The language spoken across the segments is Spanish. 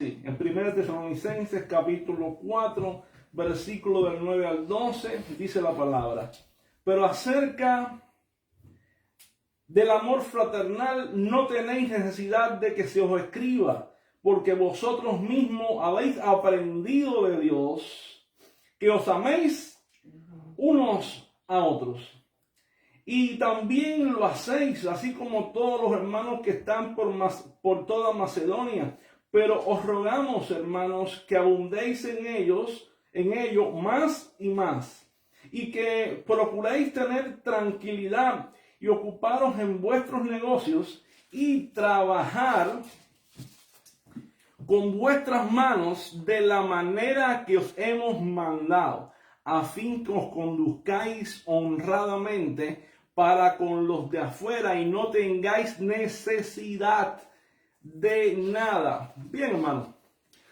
En 1 Tesalonicenses capítulo 4, versículo del 9 al 12, dice la palabra: pero acerca del amor fraternal no tenéis necesidad de que se os escriba, porque vosotros mismos habéis aprendido de Dios que os améis unos a otros. Y también lo hacéis, así como todos los hermanos que están por toda Macedonia. Pero os rogamos, hermanos, que abundéis en ello más y más, y que procuréis tener tranquilidad y ocuparos en vuestros negocios y trabajar con vuestras manos de la manera que os hemos mandado, a fin que os conduzcáis honradamente para con los de afuera y no tengáis necesidad de nada. Bien, hermano,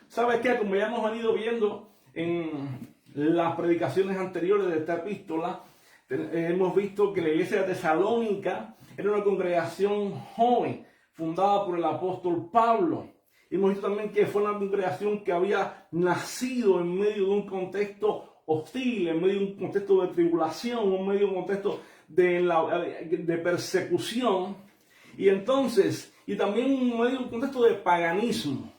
¿sabes qué? Como ya hemos venido viendo en las predicaciones anteriores de esta epístola, hemos visto que la iglesia de Tesalónica era una congregación joven, fundada por el apóstol Pablo. Hemos visto también que fue una congregación que había nacido en medio de un contexto hostil, en medio de un contexto de tribulación, en medio de un contexto de persecución, y también en medio de un contexto de paganismo.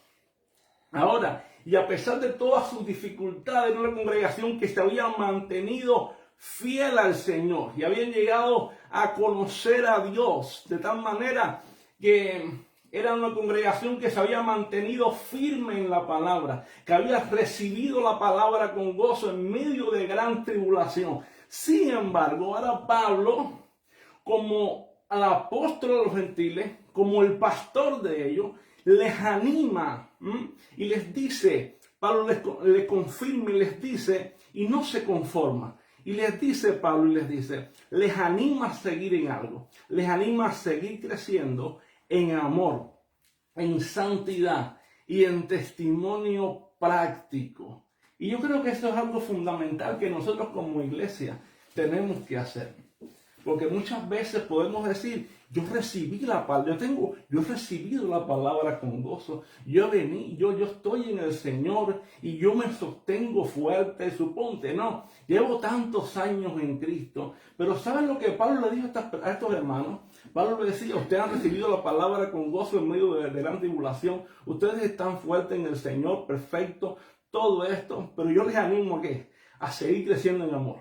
Ahora, y a pesar de todas sus dificultades, era una congregación que se había mantenido fiel al Señor y habían llegado a conocer a Dios de tal manera que era una congregación que se había mantenido firme en la palabra, que había recibido la palabra con gozo en medio de gran tribulación. Sin embargo, ahora Pablo, como al apóstol de los gentiles, como el pastor de ellos, les anima y les dice, Pablo les confirma y les dice, y no se conforma. Y les dice Pablo, les anima a seguir en algo, les anima a seguir creciendo en amor, en santidad y en testimonio práctico. Y yo creo que eso es algo fundamental que nosotros como iglesia tenemos que hacer. Porque muchas veces podemos decir, yo recibí la palabra, yo he recibido la palabra con gozo, yo estoy en el Señor y yo me sostengo fuerte, suponte, no, llevo tantos años en Cristo, pero ¿saben lo que Pablo le dijo a estos hermanos? Pablo le decía, ustedes han recibido la palabra con gozo en medio de gran tribulación, ustedes están fuertes en el Señor, perfecto, todo esto, pero yo les animo ¿a qué? A seguir creciendo en amor,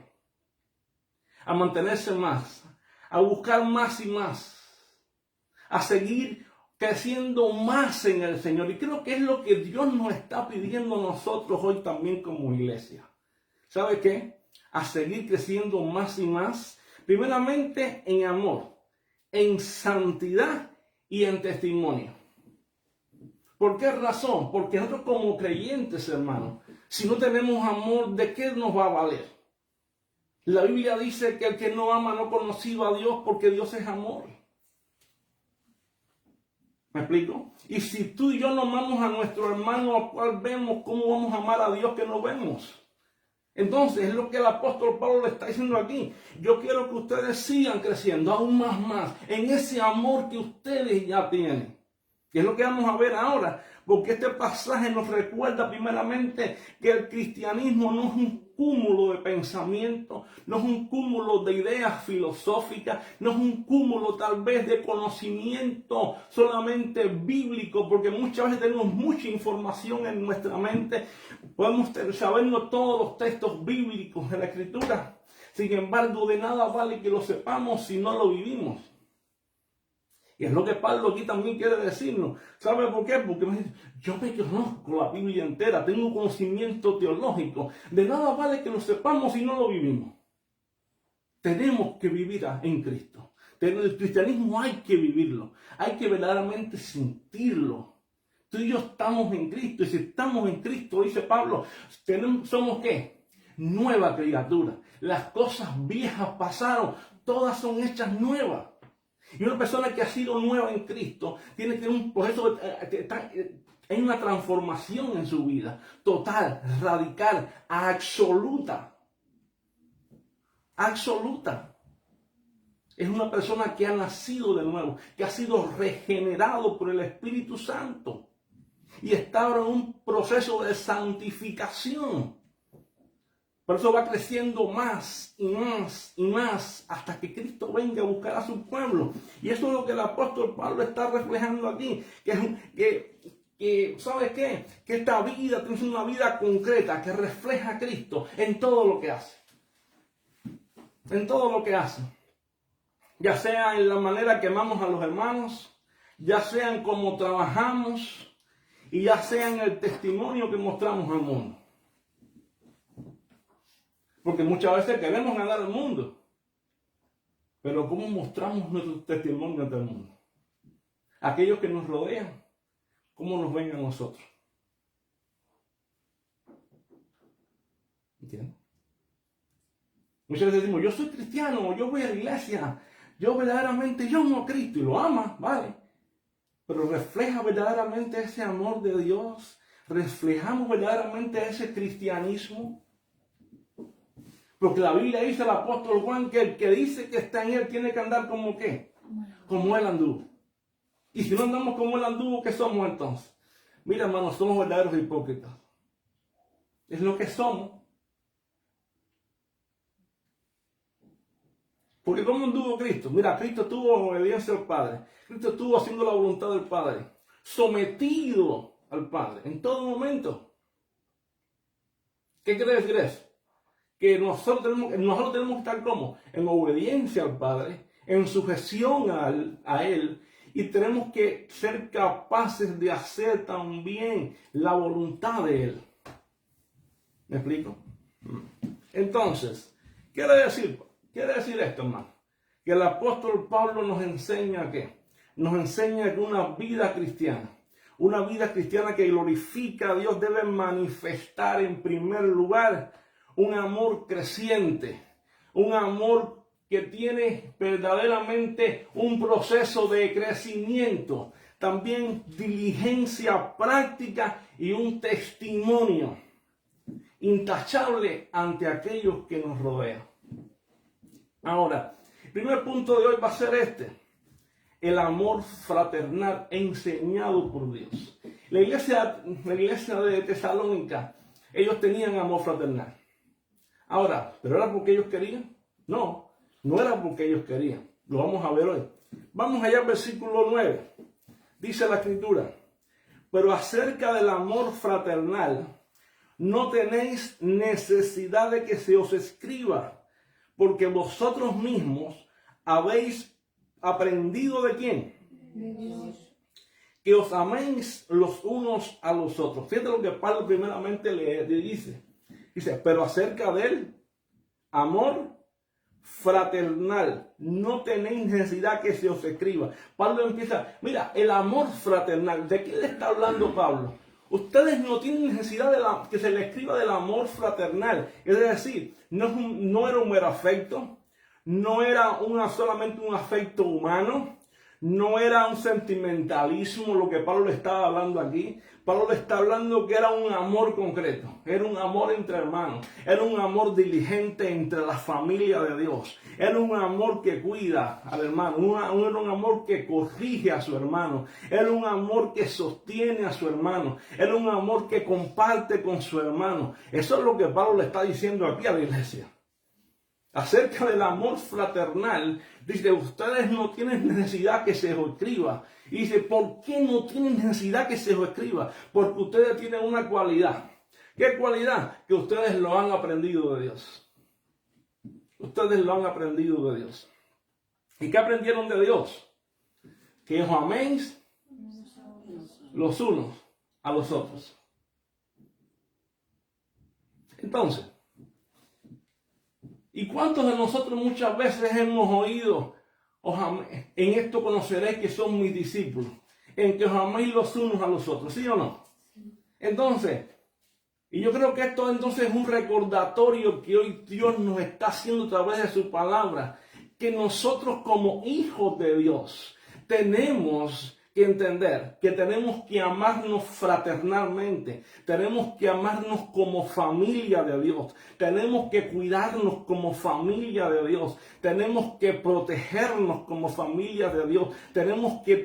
a mantenerse más, a buscar más y más, a seguir creciendo más en el Señor. Y creo que es lo que Dios nos está pidiendo a nosotros hoy también como iglesia. ¿Sabe qué? A seguir creciendo más y más, primeramente en amor, en santidad y en testimonio. ¿Por qué razón? Porque nosotros como creyentes, hermanos, si no tenemos amor, ¿de qué nos va a valer? La Biblia dice que el que no ama no ha conocido a Dios porque Dios es amor. ¿Me explico? Y si tú y yo no amamos a nuestro hermano al cual vemos, ¿cómo vamos a amar a Dios que no vemos? Entonces es lo que el apóstol Pablo le está diciendo aquí. Yo quiero que ustedes sigan creciendo aún más en ese amor que ustedes ya tienen. Y es lo que vamos a ver ahora, porque este pasaje nos recuerda primeramente que el cristianismo no es un cúmulo de pensamientos, no es un cúmulo de ideas filosóficas, no es un cúmulo tal vez de conocimiento solamente bíblico, porque muchas veces tenemos mucha información en nuestra mente, podemos sabernos todos los textos bíblicos de la Escritura, sin embargo de nada vale que lo sepamos si no lo vivimos. Y es lo que Pablo aquí también quiere decirnos. ¿Sabe por qué? Porque yo me conozco la Biblia entera, tengo conocimiento teológico. De nada vale que lo sepamos si no lo vivimos. Tenemos que vivir en Cristo. El cristianismo hay que vivirlo. Hay que verdaderamente sentirlo. Tú y yo estamos en Cristo. Y si estamos en Cristo, dice Pablo, ¿somos qué? Nueva criatura. Las cosas viejas pasaron. Todas son hechas nuevas. Y una persona que ha sido nueva en Cristo tiene que tener un proceso, hay una transformación en su vida, total, radical, absoluta. Absoluta. Es una persona que ha nacido de nuevo, que ha sido regenerado por el Espíritu Santo. y está ahora en un proceso de santificación. Por eso va creciendo más y más y más hasta que Cristo venga a buscar a su pueblo. Y eso es lo que el apóstol Pablo está reflejando aquí. Que ¿sabes qué? Que esta vida es una vida concreta que refleja a Cristo en todo lo que hace. En todo lo que hace. Ya sea en la manera que amamos a los hermanos, ya sea en cómo trabajamos y ya sea en el testimonio que mostramos al mundo. Porque muchas veces queremos ganar al mundo. Pero ¿cómo mostramos nuestro testimonio ante el mundo? Aquellos que nos rodean, ¿cómo nos ven a nosotros? ¿Entiendes? Muchas veces decimos, yo soy cristiano, yo voy a la iglesia, yo verdaderamente yo amo a Cristo y lo ama, ¿vale? Pero refleja verdaderamente ese amor de Dios, reflejamos verdaderamente ese cristianismo. Porque la Biblia dice el apóstol Juan que el que dice que está en él tiene que andar como ¿qué? Como él anduvo. Y si no andamos como él anduvo, ¿qué somos entonces? Mira, hermanos, somos verdaderos hipócritas. Es lo que somos. Porque ¿cómo anduvo Cristo? Mira, Cristo estuvo en obediencia al Padre. Cristo estuvo haciendo la voluntad del Padre. Sometido al Padre en todo momento. ¿Qué quiere decir eso? Que nosotros tenemos que estar como en obediencia al Padre, en sujeción a Él, y tenemos que ser capaces de hacer también la voluntad de Él. ¿Me explico? Entonces, quiere decir esto, hermano, que el apóstol Pablo nos enseña ¿qué? Nos enseña que una vida cristiana que glorifica a Dios debe manifestar en primer lugar un amor creciente, un amor que tiene verdaderamente un proceso de crecimiento, también diligencia práctica y un testimonio intachable ante aquellos que nos rodean. Ahora, el primer punto de hoy va a ser el amor fraternal enseñado por Dios. La iglesia de Tesalónica, ellos tenían amor fraternal. Ahora, ¿pero era porque ellos querían? No, no era porque ellos querían. Lo vamos a ver hoy. Vamos allá al versículo 9. Dice la Escritura, pero acerca del amor fraternal, no tenéis necesidad de que se os escriba, porque vosotros mismos habéis aprendido ¿de quién? De Dios. Que os améis los unos a los otros. Fíjate lo que Pablo primeramente le dice. Dice, pero acerca del amor fraternal, no tenéis necesidad que se os escriba. Pablo empieza, mira, el amor fraternal, ¿de qué le está hablando Pablo? Ustedes no tienen necesidad de que se le escriba del amor fraternal. Es decir, no era un mero afecto, no era solamente un afecto humano, no era un sentimentalismo lo que Pablo le estaba hablando aquí. Pablo le está hablando que era un amor concreto, era un amor entre hermanos, era un amor diligente entre la familia de Dios, era un amor que cuida al hermano, era un amor que corrige a su hermano, era un amor que sostiene a su hermano, era un amor que comparte con su hermano. Eso es lo que Pablo le está diciendo aquí a la iglesia. Acerca del amor fraternal, dice, ustedes no tienen necesidad que se os escriba. Y dice, ¿por qué no tienen necesidad que se os escriba? Porque ustedes tienen una cualidad. ¿Qué cualidad? Que ustedes lo han aprendido de Dios. Ustedes lo han aprendido de Dios. ¿Y qué aprendieron de Dios? Que os améis los unos a los otros. Entonces, ¿y cuántos de nosotros muchas veces hemos oído, en esto conoceréis que son mis discípulos, en que os améis los unos a los otros, ¿sí o no? Entonces, y yo creo que esto entonces es un recordatorio que hoy Dios nos está haciendo a través de su palabra, que nosotros como hijos de Dios tenemos que entender que tenemos que amarnos fraternalmente, tenemos que amarnos como familia de Dios, tenemos que cuidarnos como familia de Dios, tenemos que protegernos como familia de Dios, tenemos que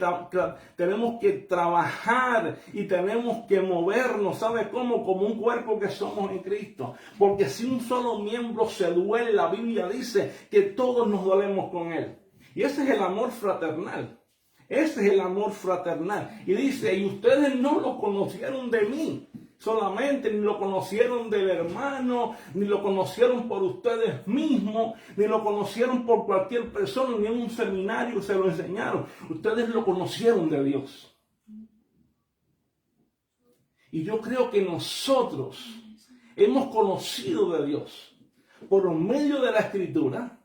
trabajar y tenemos que movernos, ¿sabe cómo? Como un cuerpo que somos en Cristo, porque si un solo miembro se duele, la Biblia dice que todos nos dolemos con él, y ese es el amor fraternal. Ese es el amor fraternal. Y dice, y ustedes no lo conocieron de mí solamente, ni lo conocieron del hermano, ni lo conocieron por ustedes mismos, ni lo conocieron por cualquier persona, ni en un seminario se lo enseñaron. Ustedes lo conocieron de Dios. Y yo creo que nosotros hemos conocido de Dios por medio de la Escritura,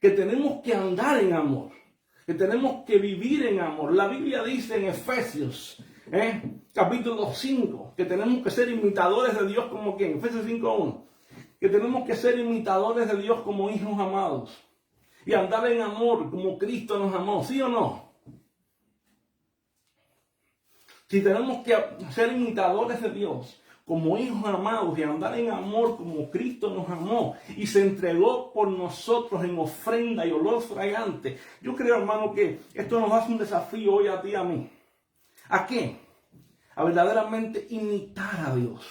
que tenemos que andar en amor, que tenemos que vivir en amor. La Biblia dice en Efesios, capítulo 5, que tenemos que ser imitadores de Dios como quien, Efesios 5:1, que tenemos que ser imitadores de Dios como hijos amados y andar en amor como Cristo nos amó, ¿sí o no? Si tenemos que ser imitadores de Dios como hijos amados y andar en amor como Cristo nos amó y se entregó por nosotros en ofrenda y olor fragante. Yo creo, hermano, que esto nos hace un desafío hoy a ti y a mí. ¿A qué? A verdaderamente imitar a Dios.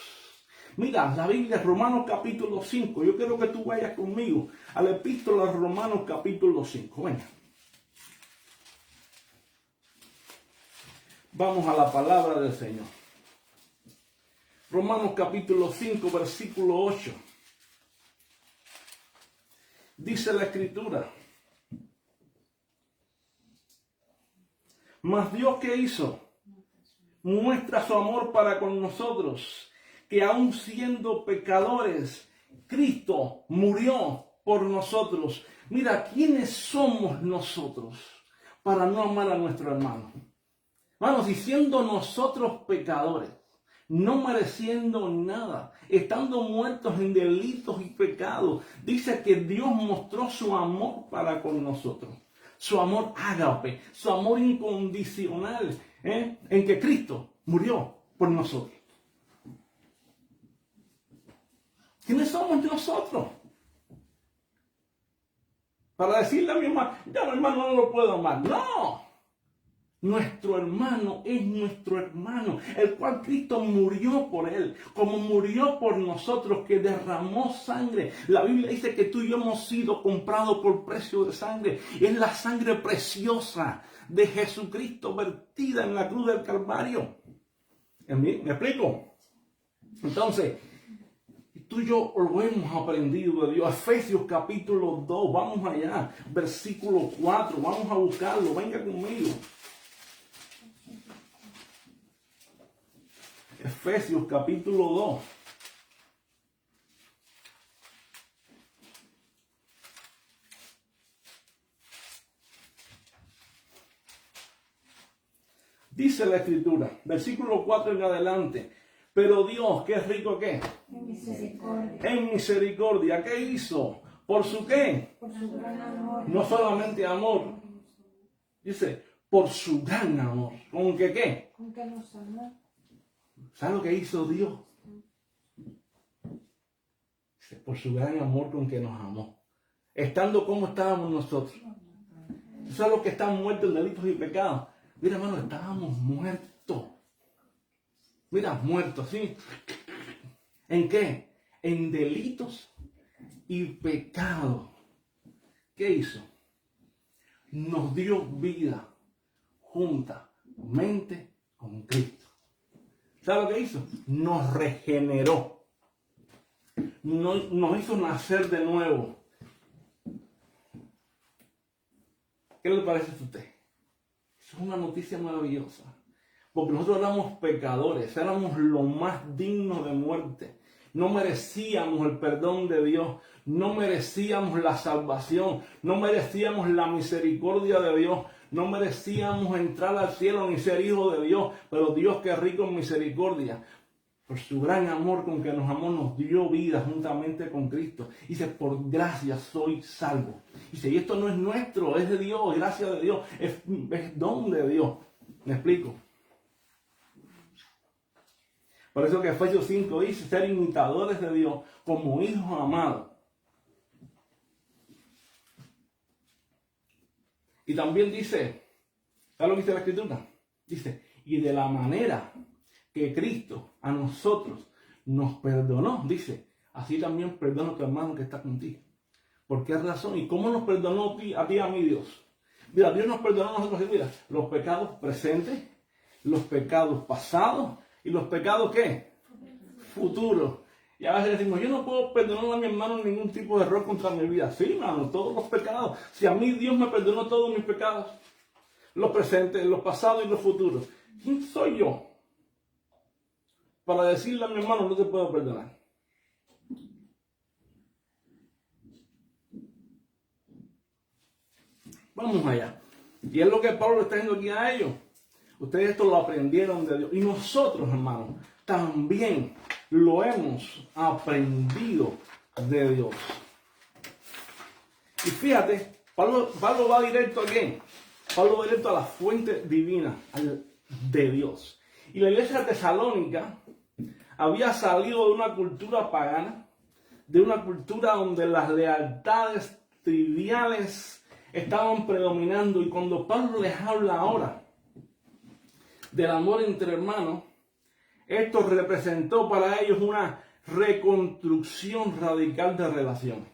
Mira, la Biblia, Romanos capítulo 5. Yo quiero que tú vayas conmigo a la epístola de Romanos capítulo 5. Venga. Vamos a la palabra del Señor. Romanos capítulo 5, versículo 8. Dice la Escritura: mas Dios, ¿qué hizo? Muestra su amor para con nosotros, que aun siendo pecadores, Cristo murió por nosotros. Mira, ¿quiénes somos nosotros para no amar a nuestro hermano? Hermanos, y siendo nosotros pecadores, no mereciendo nada, estando muertos en delitos y pecados, dice que Dios mostró su amor para con nosotros. Su amor ágape, su amor incondicional, en que Cristo murió por nosotros. ¿Quiénes somos nosotros? Para decirle a mi hermano, ya mi hermano no lo puedo amar. ¡No! Nuestro hermano es nuestro hermano, el cual Cristo murió por él, como murió por nosotros, que derramó sangre. La Biblia dice que tú y yo hemos sido comprados por precio de sangre. Es la sangre preciosa de Jesucristo vertida en la cruz del Calvario. ¿Me explico? Entonces, tú y yo lo hemos aprendido de Dios. Efesios capítulo 2, vamos allá, versículo 4, vamos a buscarlo, venga conmigo. Efesios capítulo 2. Dice la Escritura, versículo 4 en adelante: pero Dios, que es rico, ¿qué? En misericordia. En misericordia. ¿Qué hizo? ¿Por su qué? Por su gran amor. No solamente amor. Dice, por su gran amor. ¿Con que qué? Con que nos amó. ¿Sabes lo que hizo Dios? Dice, por su gran amor con que nos amó. Estando como estábamos nosotros. ¿Sabes lo que están muertos en delitos y pecados? Mira, hermano, estábamos muertos. Mira, muertos, ¿sí? ¿En qué? En delitos y pecados. ¿Qué hizo? Nos dio vida juntamente con Cristo. ¿Sabe lo que hizo? Nos regeneró. Nos hizo nacer de nuevo. ¿Qué le parece a usted? Eso es una noticia maravillosa. Porque nosotros éramos pecadores, éramos lo más dignos de muerte. No merecíamos el perdón de Dios, no merecíamos la salvación, no merecíamos la misericordia de Dios, no merecíamos entrar al cielo ni ser hijos de Dios, pero Dios, que es rico en misericordia, por su gran amor con que nos amó, nos dio vida juntamente con Cristo. Dice, por gracia soy salvo. Dice, y esto no es nuestro, es de Dios, gracia de Dios, es don de Dios. ¿Me explico? Por eso que Efesios 5 dice ser imitadores de Dios como hijos amados. Y también dice, ¿sabes lo que dice la Escritura? Dice, y de la manera que Cristo a nosotros nos perdonó, dice, así también perdona a tu hermano que está contigo. ¿Por qué razón? ¿Y cómo nos perdonó a ti y a mí Dios? Mira, Dios nos perdonó a nosotros, mira, los pecados presentes, los pecados pasados y los pecados ¿qué? Futuros. Y a veces decimos, yo no puedo perdonar a mi hermano ningún tipo de error contra mi vida. Sí, hermano, todos los pecados. Si a mí Dios me perdonó todos mis pecados, los presentes, los pasados y los futuros, ¿quién soy yo para decirle a mi hermano no te puedo perdonar? Vamos allá. Y es lo que Pablo le está diciendo aquí a ellos. Ustedes esto lo aprendieron de Dios. Y nosotros, hermanos, también lo hemos aprendido de Dios. Y fíjate, Pablo va directo a quién. Pablo va directo a la fuente divina de Dios. Y la iglesia de Tesalónica había salido de una cultura pagana, de una cultura donde las lealtades triviales estaban predominando. Y cuando Pablo les habla ahora del amor entre hermanos, esto representó para ellos una reconstrucción radical de relaciones.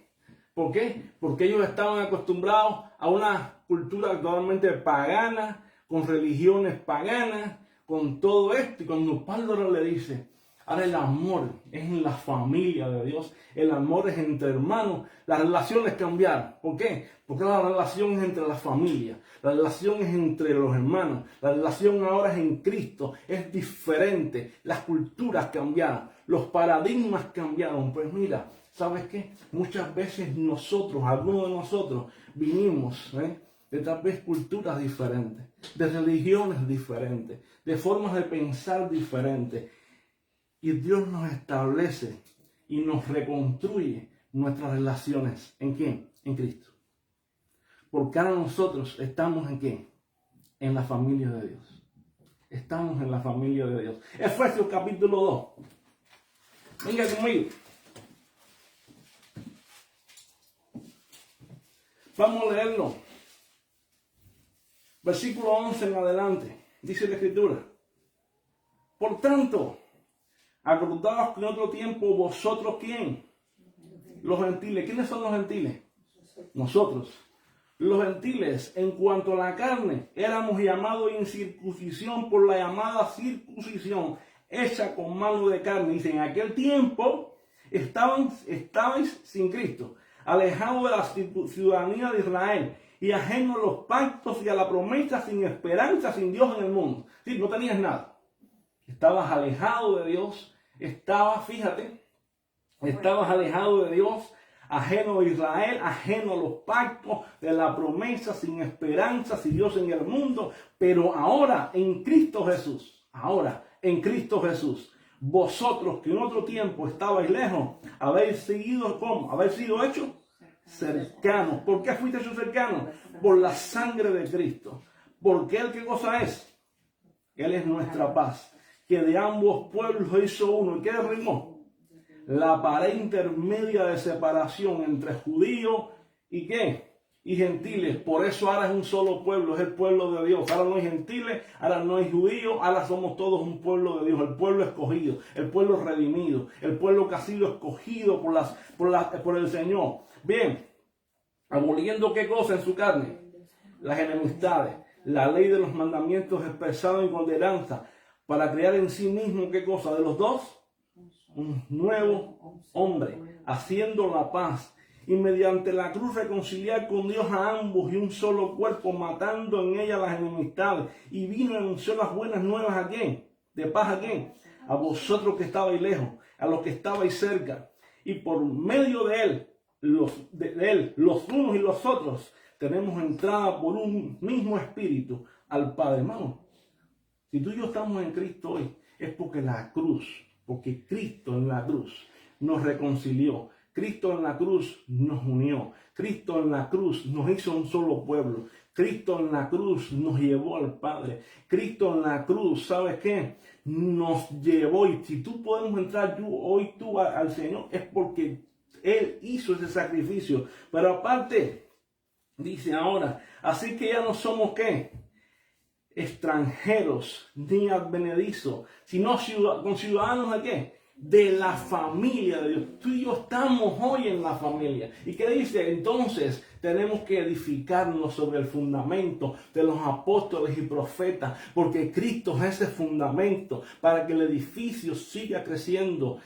¿Por qué? Porque ellos estaban acostumbrados a una cultura totalmente pagana, con religiones paganas, con todo esto. Y cuando Pablo le dice, ahora el amor es en la familia de Dios, el amor es entre hermanos, las relaciones cambiaron. ¿Por qué? Porque la relación es entre la familia, la relación es entre los hermanos, la relación ahora es en Cristo, es diferente, las culturas cambiaron, los paradigmas cambiaron. Pues mira, ¿sabes qué? Muchas veces nosotros, algunos de nosotros, vinimos de tal vez culturas diferentes, de religiones diferentes, de formas de pensar diferentes. Y Dios nos establece y nos reconstruye nuestras relaciones. ¿En quién? En Cristo. Porque ahora nosotros estamos en quién? En la familia de Dios. Estamos en la familia de Dios. Efesios capítulo 2. Venga conmigo. Vamos a leerlo. Versículo 11 en adelante. Dice la Escritura. Por tanto, acordaos que en otro tiempo vosotros, ¿quién? Los gentiles. ¿Quiénes son los gentiles? Nosotros. Los gentiles, en cuanto a la carne, éramos llamados incircuncisión por la llamada circuncisión, hecha con mano de carne. Dice, en aquel tiempo estabais sin Cristo, alejados de la ciudadanía de Israel y ajenos a los pactos y a la promesa, sin esperanza, sin Dios en el mundo. Sí, no tenías nada. Estabas alejado de Dios, estabas alejado de Dios, ajeno a Israel, ajeno a los pactos de la promesa, sin esperanza, sin Dios en el mundo. Pero ahora en Cristo Jesús, vosotros que en otro tiempo estabais lejos, habéis seguido ¿cómo? Habéis sido hechos cercanos. ¿Por qué fuiste hechos cercanos? Por la sangre de Cristo. Porque Él, ¿qué cosa es? Él es nuestra paz, que de ambos pueblos hizo uno. ¿Y qué derribó? La pared intermedia de separación entre judíos y ¿qué? Y gentiles. Por eso ahora es un solo pueblo, es el pueblo de Dios. Ahora no hay gentiles, ahora no hay judíos, ahora somos todos un pueblo de Dios, el pueblo escogido, el pueblo redimido, el pueblo que ha sido escogido por el Señor. Bien, aboliendo ¿qué cosa en su carne? Las enemistades, la ley de los mandamientos expresada en condenanza, para crear en sí mismo ¿qué cosa? De los dos, un nuevo hombre, haciendo la paz, y mediante la cruz reconciliar con Dios a ambos y un solo cuerpo, matando en ella las enemistades. Y vino y anunció las buenas nuevas ¿a quién? ¿De paz a quién? A vosotros que estabais lejos, a los que estabais cerca. Y por medio de él, los unos y los otros, tenemos entrada por un mismo espíritu al Padre. Hermano, si tú y yo estamos en Cristo hoy, es porque Cristo en la cruz nos reconcilió. Cristo en la cruz nos unió. Cristo en la cruz nos hizo un solo pueblo. Cristo en la cruz nos llevó al Padre. Cristo en la cruz, ¿sabes qué? Nos llevó. Y si tú podemos entrar hoy tú al Señor, es porque Él hizo ese sacrificio. Pero aparte, dice ahora, así que ya no somos ¿qué? Extranjeros ni advenedizos, sino ciudadanos de ¿qué? De la familia de Dios. Tú y yo estamos hoy en la familia. ¿Y qué dice? Entonces tenemos que edificarnos sobre el fundamento de los apóstoles y profetas, porque Cristo es ese fundamento para que el edificio siga creciendo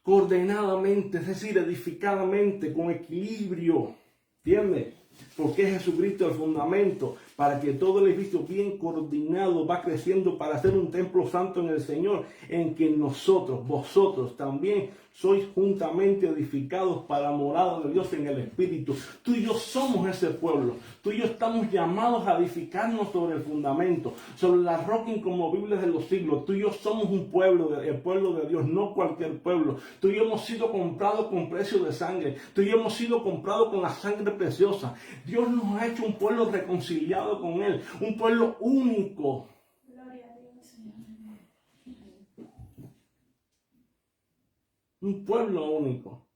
coordinadamente, es decir, edificadamente, con equilibrio. ¿Entiendes? Porque es Jesucristo el fundamento para que todo el edificio bien coordinado va creciendo para ser un templo santo en el Señor, en que nosotros, vosotros también sois juntamente edificados para la morada de Dios en el Espíritu. Tú y yo somos ese pueblo. Tú y yo estamos llamados a edificarnos sobre el fundamento, sobre la roca inconmovible de los siglos. Tú y yo somos un pueblo, el pueblo de Dios, no cualquier pueblo. Tú y yo hemos sido comprados con precio de sangre. Tú y yo hemos sido comprados con la sangre preciosa. Dios nos ha hecho un pueblo reconciliado con Él, un pueblo único. Gloria a Dios. Un pueblo único.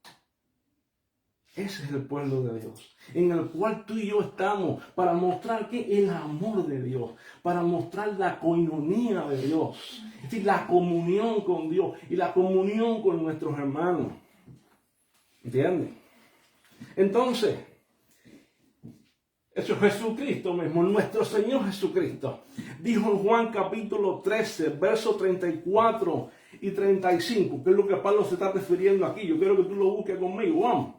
Ese es el pueblo de Dios, en el cual tú y yo estamos para mostrar que el amor de Dios, para mostrar la coinonía de Dios, es decir, la comunión con Dios y la comunión con nuestros hermanos. ¿Entiendes? Entonces, eso es Jesucristo mismo, nuestro Señor Jesucristo. Dijo en Juan capítulo 13, versos 34 y 35, que es lo que Pablo se está refiriendo aquí. Yo quiero que tú lo busques conmigo. Vamos.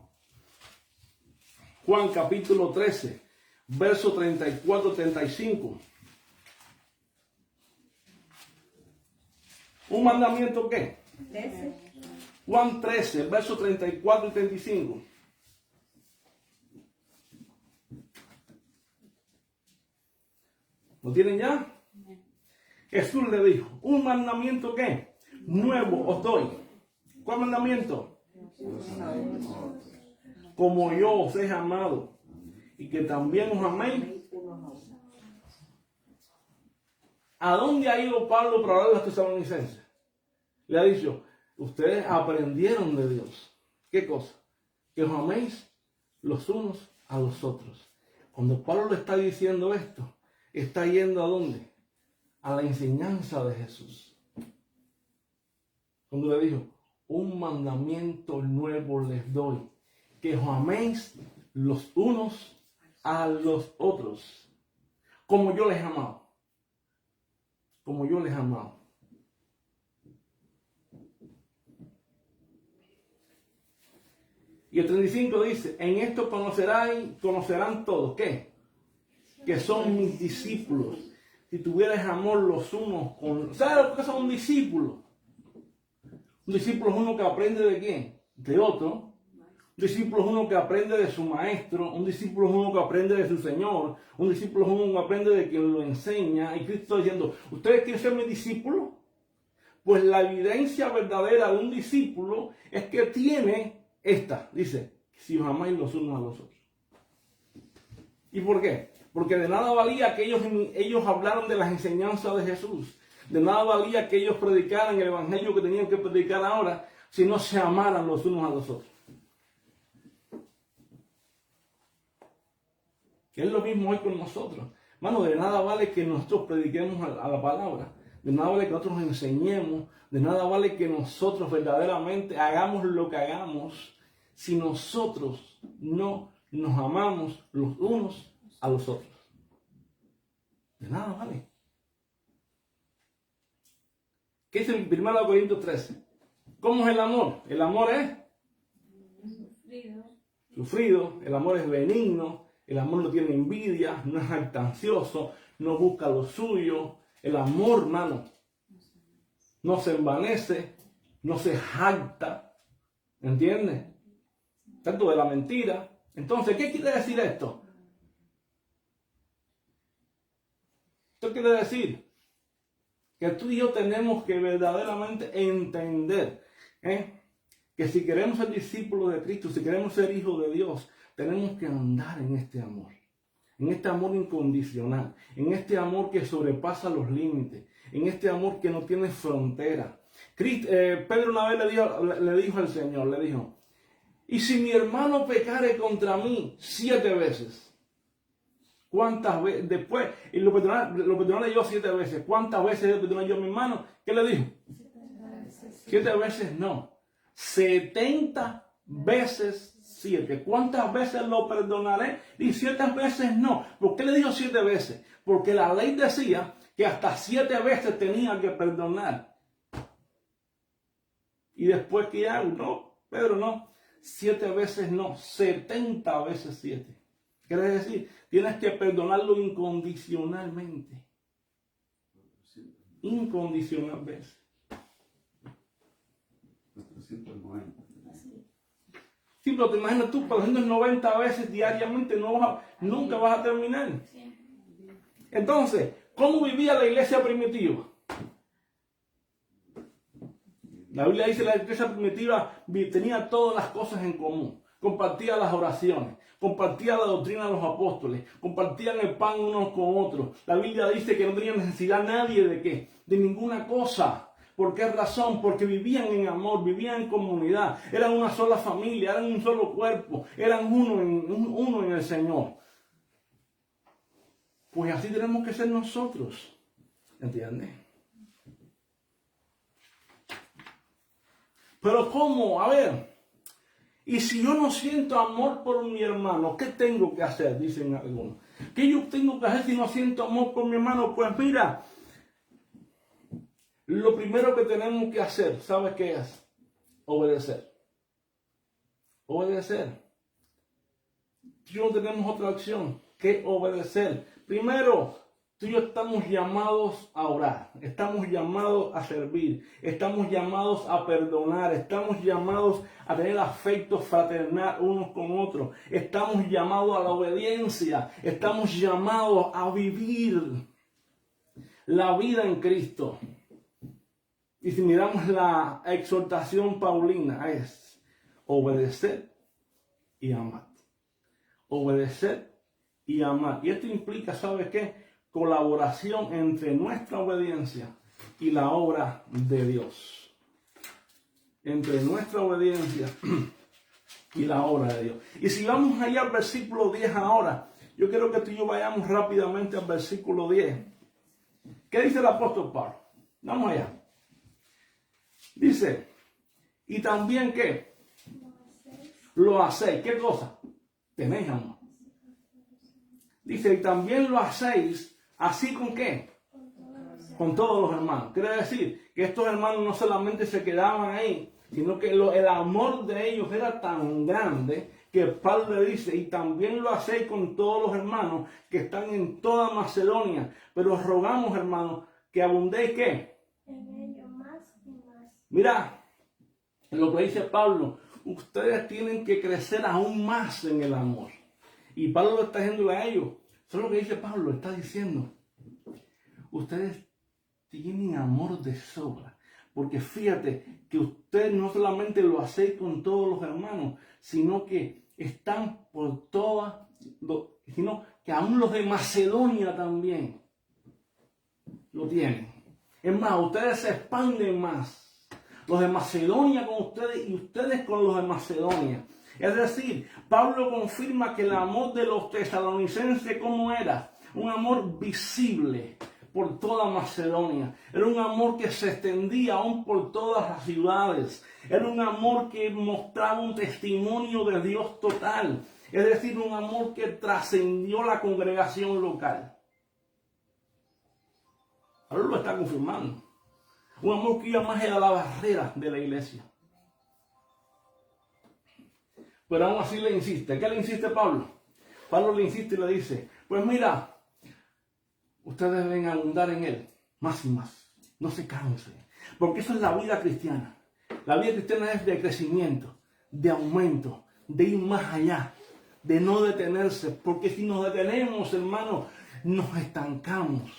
Juan capítulo 13, versos 34 y 35. ¿Un mandamiento qué? 13. Juan 13, versos 34 y 35. ¿Lo tienen ya? Jesús le dijo, ¿un mandamiento qué? Nuevo os doy. ¿Cuál mandamiento? Como yo os he amado y que también os améis. ¿A dónde ha ido Pablo para hablar a los tesalonicenses? Le ha dicho, ustedes aprendieron de Dios. ¿Qué cosa? Que os améis los unos a los otros. Cuando Pablo le está diciendo esto, está yendo ¿a dónde? A la enseñanza de Jesús. Cuando le dijo, un mandamiento nuevo les doy, que os améis los unos a los otros, como yo les he amado. Como yo les he amado. Y el 35 dice, en esto conocerán todos, ¿qué? Que son mis discípulos. Si tuvierais amor los unos con... ¿Sabes lo que son un discípulo? Un discípulo es uno que aprende ¿de quién? De otro. Un discípulo es uno que aprende de su maestro. Un discípulo es uno que aprende de su Señor. Un discípulo es uno que aprende de quien lo enseña. Y Cristo está diciendo, ¿ustedes quieren ser mi discípulo? Pues la evidencia verdadera de un discípulo es que tiene esta. Dice, si os amáis los unos a los otros. ¿Y por qué? Porque de nada valía que ellos hablaran de las enseñanzas de Jesús. De nada valía que ellos predicaran el evangelio que tenían que predicar ahora si no se amaran los unos a los otros. Que es lo mismo hoy con nosotros. Hermano, de nada vale que nosotros prediquemos a la palabra. De nada vale que nosotros enseñemos. De nada vale que nosotros verdaderamente hagamos lo que hagamos si nosotros no nos amamos los unos a los otros. De nada vale. ¿Qué es el 1 Corintios 13? ¿Cómo es el amor? El amor es sufrido, el amor es benigno, el amor no tiene envidia, no es jactancioso, no busca lo suyo. El amor, hermano, no se envanece, no se jacta, ¿entiendes? Tanto de la mentira. Entonces, ¿qué quiere decir esto? Esto quiere decir que tú y yo tenemos que verdaderamente entender que si queremos ser discípulos de Cristo, si queremos ser hijos de Dios, tenemos que andar en este amor. en este amor incondicional, en este amor que sobrepasa los límites, en este amor que no tiene frontera. Pedro una vez le dijo al Señor, le dijo, y si mi hermano pecare contra mí 7 veces, ¿cuántas veces? Después, y lo perdonaré yo 7 veces, ¿cuántas veces le perdoné yo a mi hermano? ¿Qué le dijo? 7 veces no, 70 veces 7. ¿Cuántas veces lo perdonaré? Y 7 veces no. ¿Por qué le dijo 7 veces? Porque la ley decía que hasta 7 veces tenía que perdonar. Y después, ¿qué hago? No, Pedro, no. 7 veces no, 70 veces 7. Quiere decir, tienes que perdonarlo incondicionalmente. Incondicionalmente. 490. Sí, pero te imaginas tú, por ejemplo, 90 veces diariamente, nunca vas a terminar. Entonces, ¿cómo vivía la iglesia primitiva? La Biblia dice que la iglesia primitiva tenía todas las cosas en común. Compartía las oraciones, compartía la doctrina de los apóstoles, compartían el pan unos con otros. La Biblia dice que no tenía necesidad nadie de qué, de ninguna cosa. ¿Por qué razón? Porque vivían en amor, vivían en comunidad, eran una sola familia, eran un solo cuerpo, eran uno en el Señor. Pues así tenemos que ser nosotros, ¿entiendes? Pero ¿cómo? A ver, y si yo no siento amor por mi hermano, ¿qué tengo que hacer? Dicen algunos. ¿Qué yo tengo que hacer si no siento amor por mi hermano? Pues mira, lo primero que tenemos que hacer, ¿sabes qué es? Obedecer. Obedecer. Yo no tenemos otra opción que obedecer. Primero, tú y yo estamos llamados a orar, estamos llamados a servir, estamos llamados a perdonar, estamos llamados a tener afecto fraternal unos con otros, estamos llamados a la obediencia, estamos llamados a vivir la vida en Cristo. Y si miramos la exhortación paulina es obedecer y amar. Obedecer y amar. Y esto implica, ¿sabes qué? Colaboración entre nuestra obediencia y la obra de Dios. Entre nuestra obediencia y la obra de Dios. Y si vamos allá al versículo 10 ahora, yo quiero que tú y yo vayamos rápidamente al versículo 10. ¿Qué dice el apóstol Pablo? Vamos allá. Dice, y también ¿qué? Lo hacéis. ¿Qué cosa? Tenéis amor. Dice, y también lo hacéis, ¿así con qué? Con todos los hermanos. Quiere decir que estos hermanos no solamente se quedaban ahí, sino que el amor de ellos era tan grande que Pablo le dice, y también lo hacéis con todos los hermanos que están en toda Macedonia. Pero os rogamos, hermanos, que abundéis ¿qué? En ello más y más. Mira, lo que dice Pablo, ustedes tienen que crecer aún más en el amor. Y Pablo lo está diciendo a ellos. Eso es lo que dice Pablo, está diciendo. Ustedes tienen amor de sobra. Porque fíjate que ustedes no solamente lo hacen con todos los hermanos, sino que están por todas, sino que aún los de Macedonia también lo tienen. Es más, ustedes se expanden más. Los de Macedonia con ustedes y ustedes con los de Macedonia. Es decir, Pablo confirma que el amor de los tesalonicenses, ¿cómo era? Un amor visible por toda Macedonia. Era un amor que se extendía aún por todas las ciudades. Era un amor que mostraba un testimonio de Dios total. Es decir, un amor que trascendió la congregación local. Pablo lo está confirmando. Un amor que iba más allá de la barrera de la iglesia. Pero aún así le insiste. ¿Qué le insiste Pablo? Pablo le insiste y le dice, pues mira, ustedes deben abundar en él, más y más. No se cansen. Porque eso es la vida cristiana. La vida cristiana es de crecimiento, de aumento, de ir más allá, de no detenerse. Porque si nos detenemos, hermano, nos estancamos.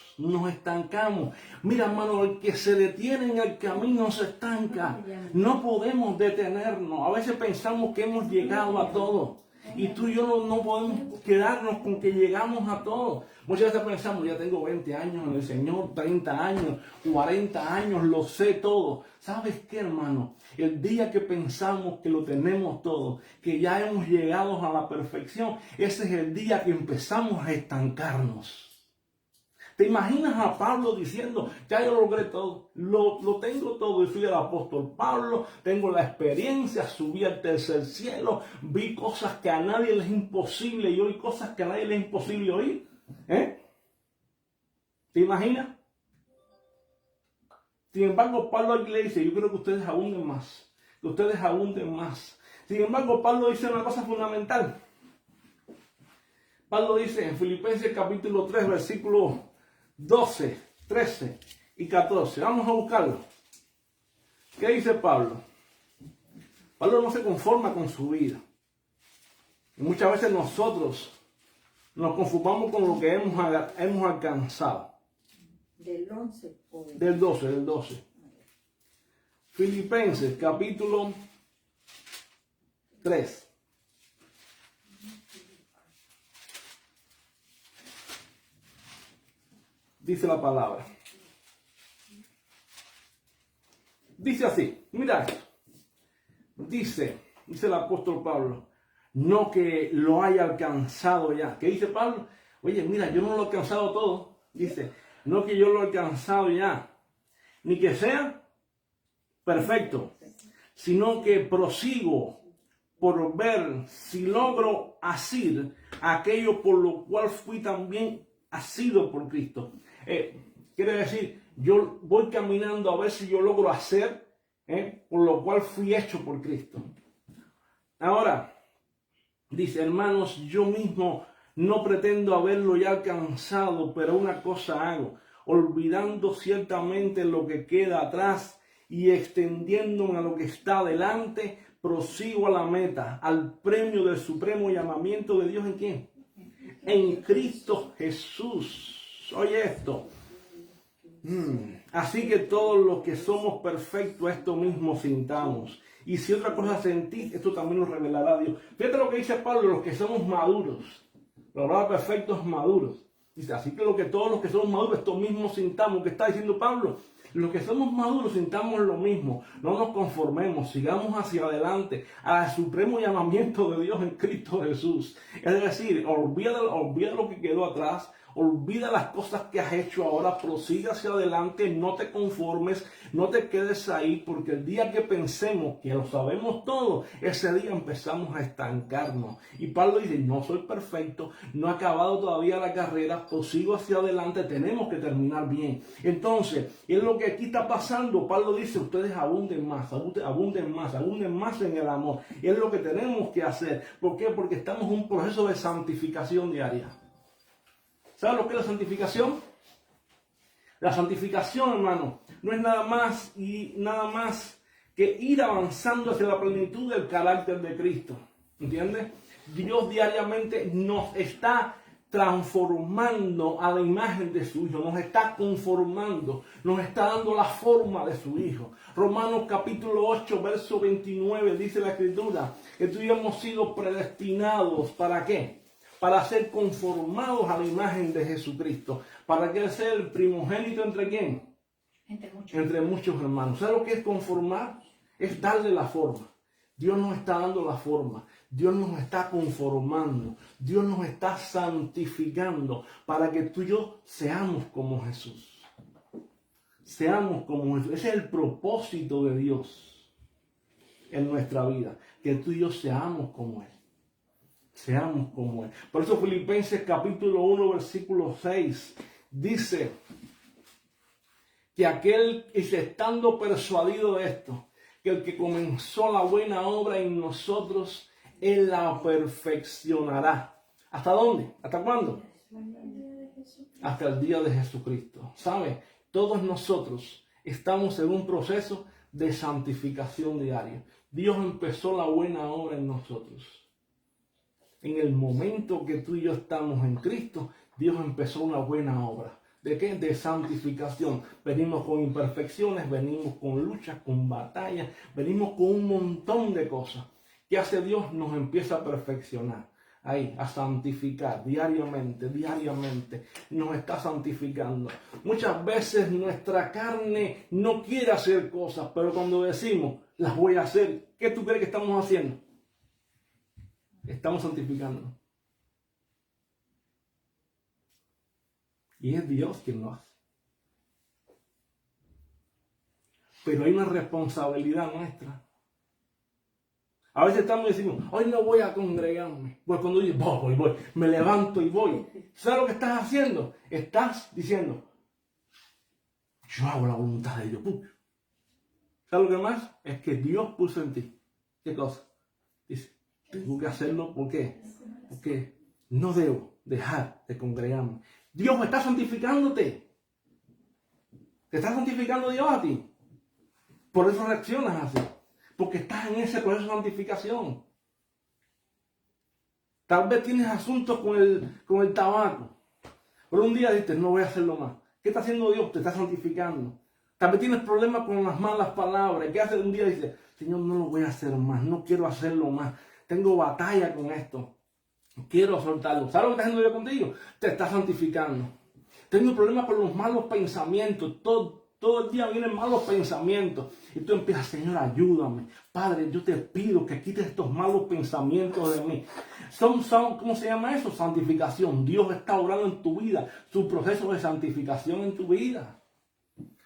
Mira, hermano, el que se detiene en el camino se estanca. No podemos detenernos. A veces pensamos que hemos llegado a todo. Y tú y yo no podemos quedarnos con que llegamos a todo. Muchas veces pensamos, ya tengo 20 años en el Señor, 30 años, 40 años, lo sé todo. ¿Sabes qué, hermano? El día que pensamos que lo tenemos todo, que ya hemos llegado a la perfección, ese es el día que empezamos a estancarnos. ¿Te imaginas a Pablo diciendo, ya yo logré todo, lo tengo todo, yo soy el apóstol Pablo, tengo la experiencia, subí al tercer cielo, vi cosas que a nadie les es imposible y oí cosas que a nadie les es imposible oír? ¿Te imaginas? Sin embargo, Pablo aquí le dice, yo creo que ustedes abunden más, que ustedes abunden más. Sin embargo, Pablo dice una cosa fundamental. Pablo dice en Filipenses capítulo 3, versículo 12, 13 y 14. Vamos a buscarlo. ¿Qué dice Pablo? Pablo no se conforma con su vida. Y muchas veces nosotros nos conformamos con lo que hemos alcanzado. Del 11. Del 12. Filipenses capítulo 3. Dice la palabra. Dice así, mira esto. Dice el apóstol Pablo, no que lo haya alcanzado ya. ¿Qué dice Pablo? Oye, mira, yo no lo he alcanzado todo. Dice, no que yo lo he alcanzado ya, ni que sea perfecto, sino que prosigo por ver si logro asir aquello por lo cual fui también asido por Cristo. Quiere decir, yo voy caminando a ver si yo logro hacer por lo cual fui hecho por Cristo. Ahora, dice, hermanos, yo mismo no pretendo haberlo ya alcanzado, pero una cosa hago, olvidando ciertamente lo que queda atrás y extendiéndome a lo que está delante, prosigo a la meta, al premio del supremo llamamiento de Dios. ¿En quién? En Cristo Jesús. Oye esto. Así que todos los que somos perfectos, esto mismo sintamos. Y si otra cosa sentís, esto también lo revelará Dios. Fíjate lo que dice Pablo, los que somos maduros. La palabra perfectos maduros. Dice, así que todos los que somos maduros, esto mismo sintamos. ¿Qué está diciendo Pablo? Los que somos maduros sintamos lo mismo. No nos conformemos, sigamos hacia adelante al supremo llamamiento de Dios en Cristo Jesús. Es decir, olvida lo que quedó atrás. Olvida las cosas que has hecho ahora, prosigue hacia adelante, no te conformes, no te quedes ahí, porque el día que pensemos que lo sabemos todo, ese día empezamos a estancarnos. Y Pablo dice, no soy perfecto, no he acabado todavía la carrera, prosigo hacia adelante, tenemos que terminar bien. Entonces, es lo que aquí está pasando. Pablo dice, ustedes abunden más en el amor. Y es lo que tenemos que hacer. ¿Por qué? Porque estamos en un proceso de santificación diaria. ¿Sabes lo que es la santificación? La santificación, hermano, no es nada más que ir avanzando hacia la plenitud del carácter de Cristo. ¿Entiendes? Dios diariamente nos está transformando a la imagen de su Hijo, nos está conformando, nos está dando la forma de su Hijo. Romanos capítulo 8, verso 29, dice la Escritura, que tú y yo hemos sido predestinados, ¿para qué? Para ser conformados a la imagen de Jesucristo. ¿Para que sea el primogénito entre quién? Entre muchos hermanos. ¿Sabes lo que es conformar? Es darle la forma. Dios nos está dando la forma. Dios nos está conformando. Dios nos está santificando para que tú y yo seamos como Jesús. Seamos como Jesús. Ese es el propósito de Dios en nuestra vida. Que tú y yo seamos como Él. Seamos como Él. Por eso Filipenses capítulo 1, versículo 6 dice que aquel, estando persuadido de esto, que el que comenzó la buena obra en nosotros, Él la perfeccionará. ¿Hasta dónde? ¿Hasta cuándo? Hasta el día de Jesucristo. ¿Sabe? Todos nosotros estamos en un proceso de santificación diaria. Dios empezó la buena obra en nosotros. En el momento que tú y yo estamos en Cristo, Dios empezó una buena obra. ¿De qué? De santificación. Venimos con imperfecciones, venimos con luchas, con batallas, venimos con un montón de cosas. ¿Qué hace Dios? Nos empieza a perfeccionar. Ahí, a santificar diariamente, diariamente, nos está santificando. Muchas veces nuestra carne no quiere hacer cosas, pero cuando decimos, las voy a hacer, ¿qué tú crees que estamos haciendo? Estamos santificando. Y es Dios quien lo hace. Pero hay una responsabilidad nuestra. A veces estamos y decimos, hoy no voy a congregarme. Pues cuando dices, voy, me levanto y voy. ¿Sabes lo que estás haciendo? Estás diciendo, yo hago la voluntad de Dios. ¿Sabes lo que más? Es que Dios puso en ti. ¿Qué cosa? Dice, tengo que hacerlo, ¿por qué? Porque no debo dejar de congregarme. Dios está santificándote. Te está santificando Dios a ti. Por eso reaccionas así. Porque estás en ese proceso de santificación. Tal vez tienes asuntos con el tabaco. Pero un día dices, no voy a hacerlo más. ¿Qué está haciendo Dios? Te está santificando. Tal vez tienes problemas con las malas palabras. ¿Qué haces un día? Dices, Señor, no lo voy a hacer más. No quiero hacerlo más. Tengo batalla con esto. Quiero soltarlo. ¿Sabes lo que está haciendo Dios contigo? Te está santificando. Tengo problemas con los malos pensamientos. Todo el día vienen malos pensamientos. Y tú empiezas, Señor, ayúdame. Padre, yo te pido que quites estos malos pensamientos de mí. ¿Cómo se llama eso? Santificación. Dios está obrando en tu vida. Su proceso de santificación en tu vida.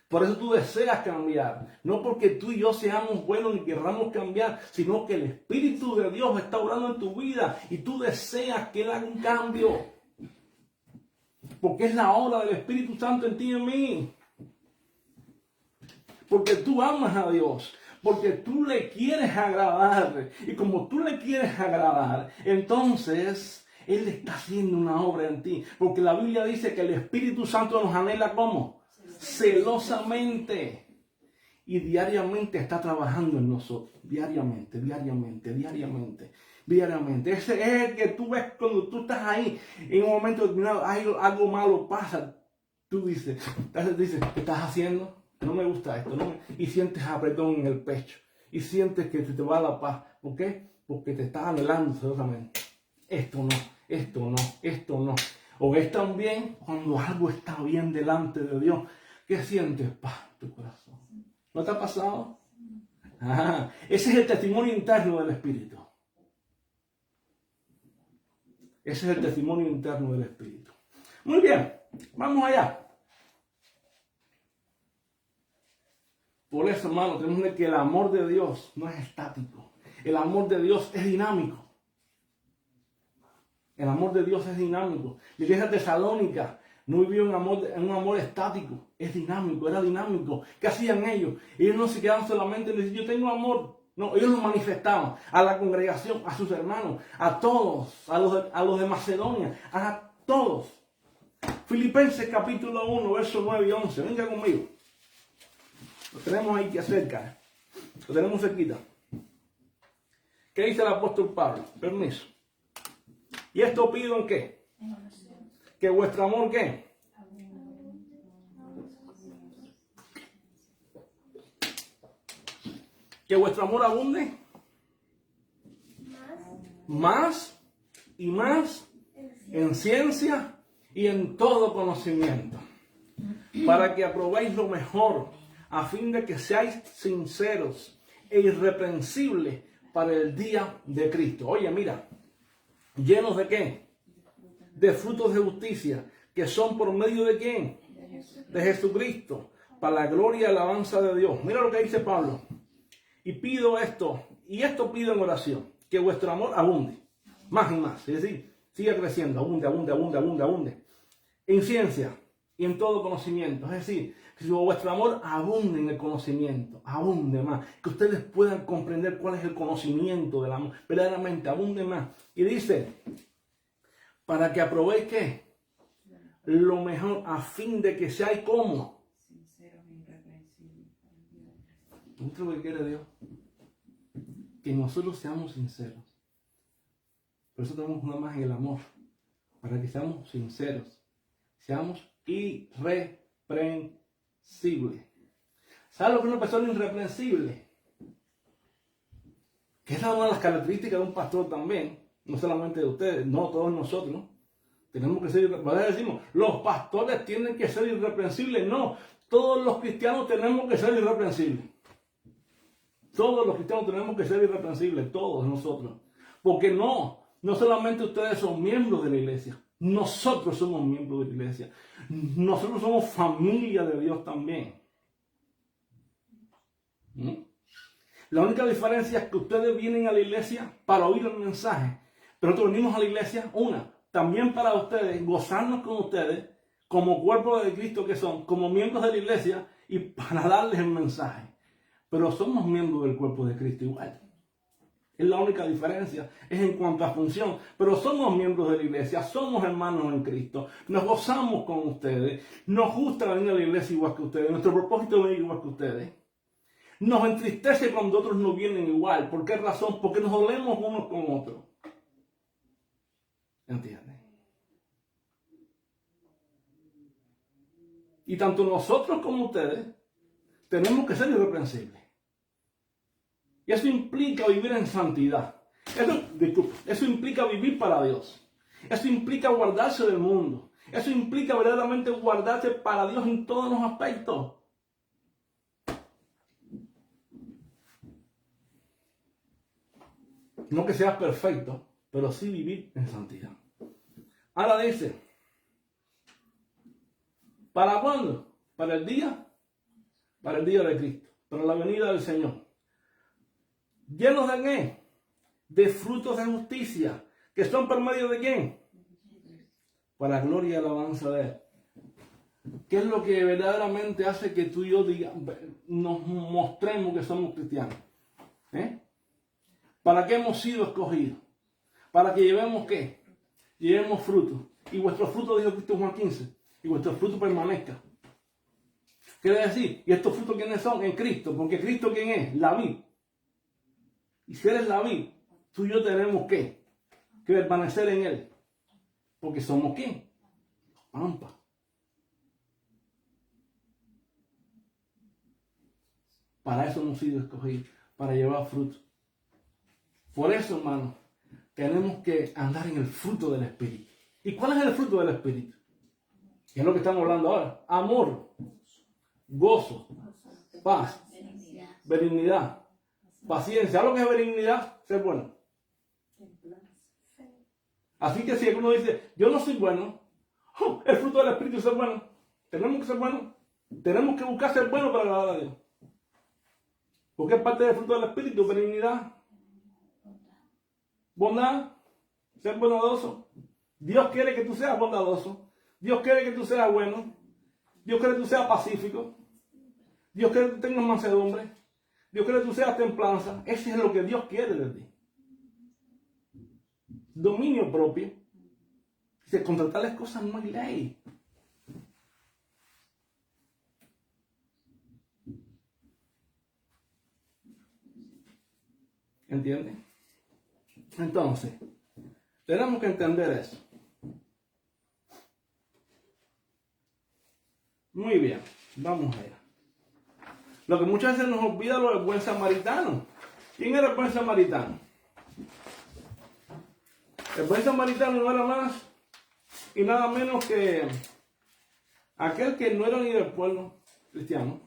Por eso tú deseas cambiar. No porque tú y yo seamos buenos ni querramos cambiar, sino que el Espíritu de Dios está obrando en tu vida y tú deseas que Él haga un cambio. Porque es la obra del Espíritu Santo en ti y en mí. Porque tú amas a Dios. Porque tú le quieres agradar. Y como tú le quieres agradar, entonces Él está haciendo una obra en ti. Porque la Biblia dice que el Espíritu Santo nos anhela ¿cómo? Celosamente. Y diariamente está trabajando en nosotros. Diariamente. Ese es el que tú ves cuando tú estás ahí. En un momento determinado algo malo pasa. Tú dices, ¿qué estás haciendo? No me gusta esto. Y sientes apretón en el pecho. Y sientes que te va la paz. ¿Por qué? Porque te estás anhelando celosamente. Esto no. O es también cuando algo está bien delante de Dios. ¿Qué sientes? Paz en tu corazón. ¿No te ha pasado? Ese es el testimonio interno del Espíritu. Ese es el testimonio interno del Espíritu. Muy bien, vamos allá. Por eso, hermano, tenemos que ver que el amor de Dios no es estático. El amor de Dios es dinámico. El amor de Dios es dinámico. La iglesia tesalónica no vivió un amor estático. Es dinámico, era dinámico. ¿Qué hacían ellos? Ellos no se quedaban solamente en decir, yo tengo amor. No, ellos lo manifestaban a la congregación, a sus hermanos, a todos, a los de Macedonia, a todos. Filipenses capítulo 1, versos 9 y 11. Venga conmigo. Lo tenemos ahí que cerca. Lo tenemos cerquita. ¿Qué dice el apóstol Pablo? Permiso. ¿Y esto pido en qué? Que vuestro amor, ¿qué? Que vuestro amor abunde. Más y más en ciencia y en todo conocimiento. Para que aprobéis lo mejor, a fin de que seáis sinceros e irreprensibles para el día de Cristo. Oye, mira, ¿llenos de qué? De frutos de justicia, que son por medio de ¿quién? De Jesucristo, para la gloria y alabanza de Dios. Mira lo que dice Pablo. Y pido esto, y esto pido en oración, que vuestro amor abunde, más y más. Es decir, siga creciendo, abunde. En ciencia y en todo conocimiento. Es decir, que vuestro amor abunde en el conocimiento, abunde más. Que ustedes puedan comprender cuál es el conocimiento del amor. Verdaderamente, abunde más. Y dice, para que aprobéis ¿qué? Lo mejor, a fin de que seáis como. ¿Esto es lo que quiere Dios? Que nosotros seamos sinceros. Por eso tenemos una más en el amor. Para que seamos sinceros. Seamos irreprensibles. ¿Sabes lo que es una persona irreprensible? que esa es una de las características de un pastor también, no solamente de ustedes, no todos nosotros. Tenemos que ser, decimos, los pastores tienen que ser irreprensibles. No, todos los cristianos tenemos que ser irreprensibles. Todos los cristianos tenemos que ser irreprensibles, todos nosotros. Porque no solamente ustedes son miembros de la iglesia, nosotros somos miembros de la iglesia. Nosotros somos familia de Dios también. ¿Mm? La única diferencia es que ustedes vienen a la iglesia para oír el mensaje, pero nosotros venimos a la iglesia, también para ustedes, gozarnos con ustedes, como cuerpo de Cristo que son, como miembros de la iglesia, y para darles el mensaje. Pero somos miembros del cuerpo de Cristo igual. Es la única diferencia, es en cuanto a función. Pero somos miembros de la iglesia, somos hermanos en Cristo, nos gozamos con ustedes, nos gusta venir a la iglesia igual que ustedes, nuestro propósito es venir igual que ustedes. Nos entristece cuando otros no vienen igual. ¿Por qué razón? Porque nos dolemos unos con otros. ¿Entienden? Y tanto nosotros como ustedes tenemos que ser irreprensibles. Y eso implica vivir en santidad. Eso implica vivir para Dios. Eso implica guardarse del mundo. Eso implica verdaderamente guardarse para Dios en todos los aspectos. No que seas perfecto, pero sí vivir en santidad. Ahora dice, ¿para cuándo? Para el día de Cristo, para la venida del Señor. ¿Llenos de qué? De frutos de justicia, que son por medio de quién? Para la gloria y alabanza de Él. ¿Qué es lo que verdaderamente hace que tú y yo nos mostremos que somos cristianos? ¿Para qué hemos sido escogidos? Para que llevemos ¿qué? Llevemos fruto. Y vuestro fruto, dijo Cristo en Juan 15, y vuestro fruto permanezca. Quiere decir, ¿y estos frutos quiénes son? En Cristo. Porque Cristo, ¿quién es? La vid. Y si eres la vid, tú y yo tenemos ¿qué? Que permanecer en Él. Porque somos ¿quién? Pampa. Para eso hemos sido escogidos, para llevar fruto. Por eso, hermano, tenemos que andar en el fruto del Espíritu. ¿Y cuál es el fruto del Espíritu? Que es lo que estamos hablando ahora. Amor, gozo, paz, benignidad, paciencia. ¿Sabes lo que es benignidad? Ser bueno. Así que si alguno dice, yo no soy bueno, el fruto del Espíritu es ser bueno. Tenemos que ser buenos. Tenemos que buscar ser bueno para agradar a Dios. Porque es parte del fruto del Espíritu, benignidad, bondad, ser bondadoso. Dios quiere que tú seas bondadoso. Dios quiere que tú seas bueno. Dios quiere que tú seas pacífico. Dios quiere que tú tengas mansedumbre. Dios quiere que tú seas templanza. Ese es lo que Dios quiere de ti. Dominio propio. Dice, contra tales cosas no hay ley. ¿Entiendes? Entonces, tenemos que entender eso. Muy bien, vamos allá. Lo que muchas veces nos olvida lo del buen samaritano. ¿Quién era el buen samaritano? El buen samaritano no era más y nada menos que aquel que no era ni del pueblo cristiano.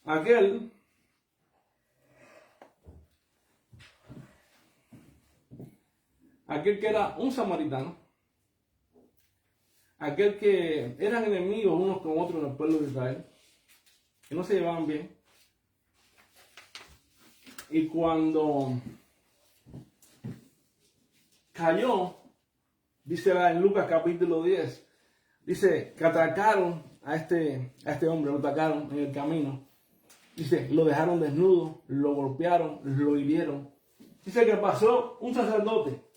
Aquel que era un samaritano, aquel que eran enemigos unos con otros en el pueblo de Israel, que no se llevaban bien. Y cuando cayó, dice en Lucas capítulo 10, dice que atacaron a este hombre, lo atacaron en el camino. Dice, lo dejaron desnudo, lo golpearon, lo hirieron. Dice que pasó un sacerdote.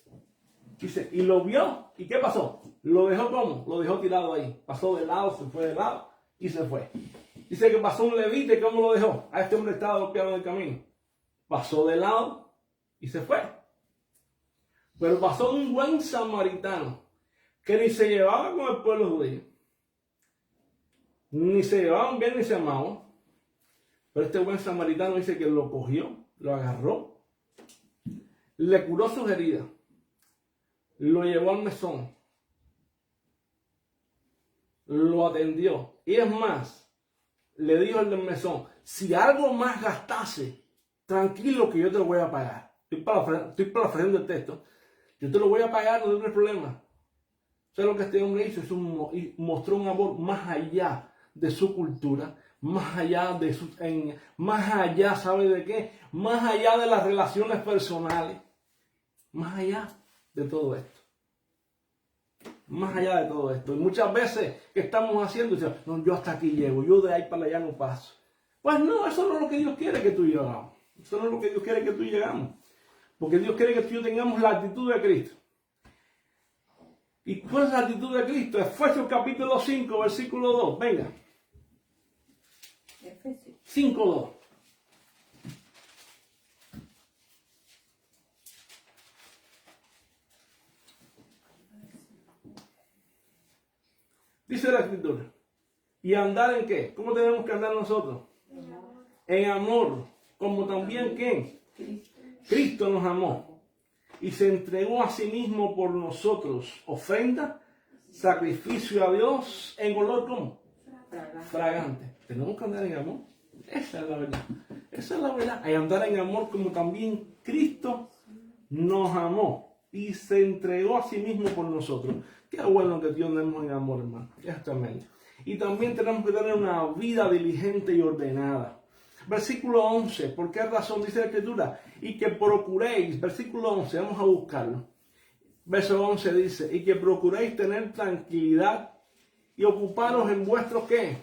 Dice, y lo vio, ¿y qué pasó? ¿Lo dejó cómo? Lo dejó tirado ahí. Pasó de lado, se fue de lado y se fue. Dice que pasó un levita, ¿y cómo lo dejó? A este hombre estaba golpeado en el camino. Pasó de lado y se fue. Pero pasó un buen samaritano que ni se llevaba con el pueblo judío, ni se llevaban bien ni se amaban. Pero este buen samaritano dice que lo cogió, lo agarró le curó sus heridas, lo llevó al mesón, lo atendió. Y es más, le dijo el del mesón, si algo más gastase, tranquilo que yo te lo voy a pagar. Estoy parafraseando el texto. Yo te lo voy a pagar, no hay problema. ¿Sabes lo que este hombre hizo? Mostró un amor más allá de su cultura, más allá de más allá, ¿sabe de qué? Más allá de las relaciones personales, más allá de todo esto. Más allá de todo esto. Y muchas veces que estamos haciendo, no, yo hasta aquí llego, yo de ahí para allá no paso. Pues no, eso no es lo que Dios quiere que tú y yo hagamos. Eso no es lo que Dios quiere que tú y yo llegamos. Porque Dios quiere que tú y yo tengamos la actitud de Cristo. ¿Y cuál es la actitud de Cristo? Efesios capítulo 5, versículo 2. Venga. Efesios 5:2. Dice la Escritura. ¿Y andar en qué? ¿Cómo tenemos que andar nosotros? En amor. Como también ¿quién? Cristo nos amó. Y se entregó a sí mismo por nosotros. Ofrenda, sacrificio a Dios en olor como fragante. Tenemos que andar en amor. Esa es la verdad. Esa es la verdad. Hay andar en amor como también Cristo nos amó y se entregó a sí mismo por nosotros. Qué bueno que Dios andemos en amor, hermano. Es tremendo. Y también tenemos que tener una vida diligente y ordenada. Versículo 11. ¿Por qué razón dice la Escritura? Y que procuréis. Versículo 11. Vamos a buscarlo. Verso 11 dice. Y que procuréis tener tranquilidad y ocuparos en vuestros ¿qué?